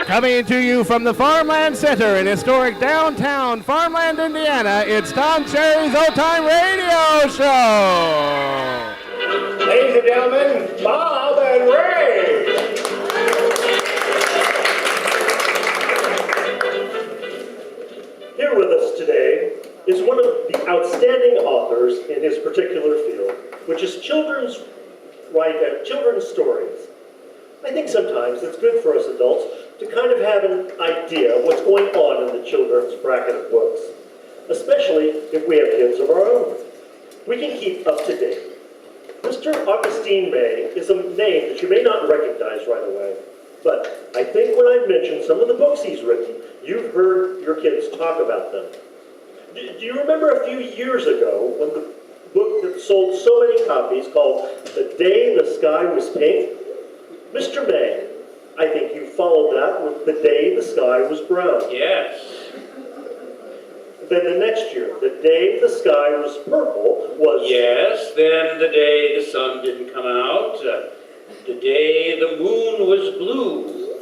Coming to you from the Farmland Center in historic downtown Farmland, Indiana, it's Tom Cherry's Old Time Radio Show. Ladies and gentlemen, Bob and Ray. Here with us today is one of the outstanding authors in his particular field, which is children's stories. I think sometimes it's good for us adults to kind of have an idea of what's going on in the children's bracket of books, especially if we have kids of our own. We can keep up to date. Mr. Augustine May is a name that you may not recognize right away, but I think when I mention some of the books he's written, you've heard your kids talk about them. Do you remember a few years ago when the book that sold so many copies called The Day the Sky Was Pink? Mr. May, I think you followed that with The Day the Sky Was Brown. Yes. Then the next year, The Day the Sky Was Purple was... Yes, then The Day the Sun Didn't Come Out, The Day the Moon Was Blue.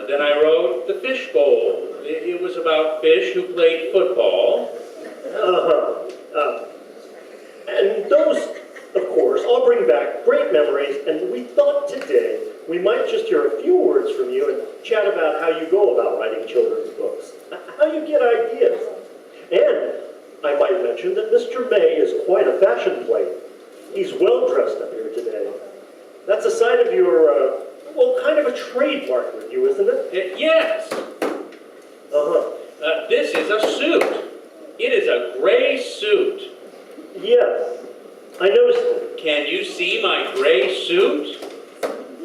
Then I wrote The Fish Bowl. It was about fish who played football. And those, of course, all bring back great memories, and we thought today we might just hear a few words from you and chat about how you go about writing children's books, how you get ideas. And I might mention that Mr. May is quite a fashion plate. He's well dressed up here today. That's a sign of your, well, kind of a trademark with you, isn't it? Yes. This is a suit. It is a gray suit. Yes, I noticed it. Can you see my gray suit?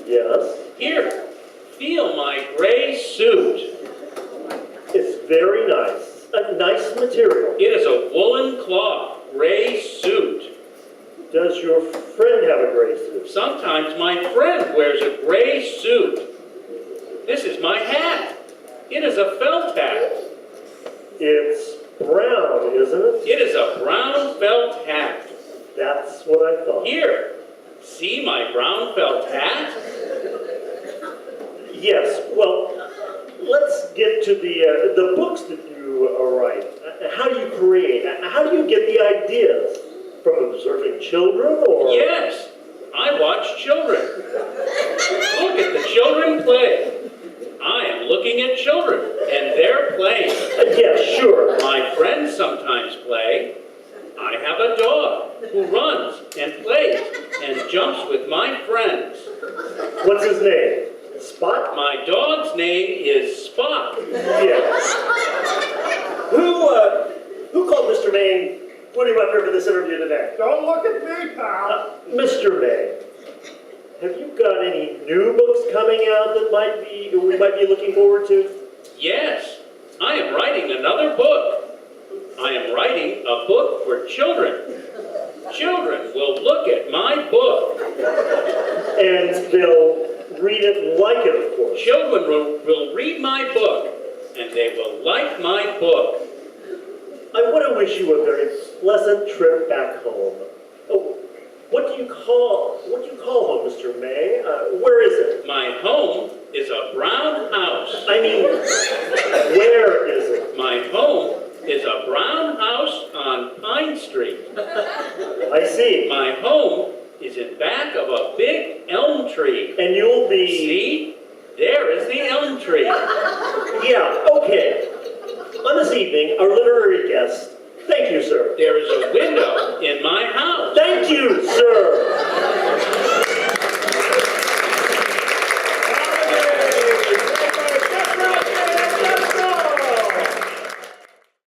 Yes. Here, feel my gray suit. It's very nice. A nice material. It is a woolen cloth gray suit. Does your friend have a gray suit? Sometimes my friend wears a gray suit. This is my hat. It is a felt hat. It's brown, isn't it? It is a brown felt hat. That's what I thought. Here, see my brown felt hat? Yes, well, let's get to the books that you write. How do you create? How do you get the ideas? From observing children, or? Yes, I watch children. Look at the children play. I am looking at children, and they're playing. Yes, sure. My friends sometimes play. I have a dog who runs and plays and jumps with my friends. What's his name? Spot? My dog's name is Spot. Yes. Who called Mr. May and put him up here for this interview today? Don't look at me, pal. Mr. May, have you got any new books coming out that we might be looking forward to? Yes, I am writing another book. I am writing a book for children. Children will look at my book. And they'll read it and like it, of course. Children will read my book, and they will like my book. I want to wish you a very pleasant trip back home. Oh, what do you call home, Mr. May? Where is it? My home is a brown house. I mean, where is it? My home is a brown house on Pine Street. I see. My home is in back of a big elm tree. And you'll be... See? There is the elm tree. Yeah, okay. On this evening, our literary guest, thank you, sir. There is a window in my house. Thank you, sir.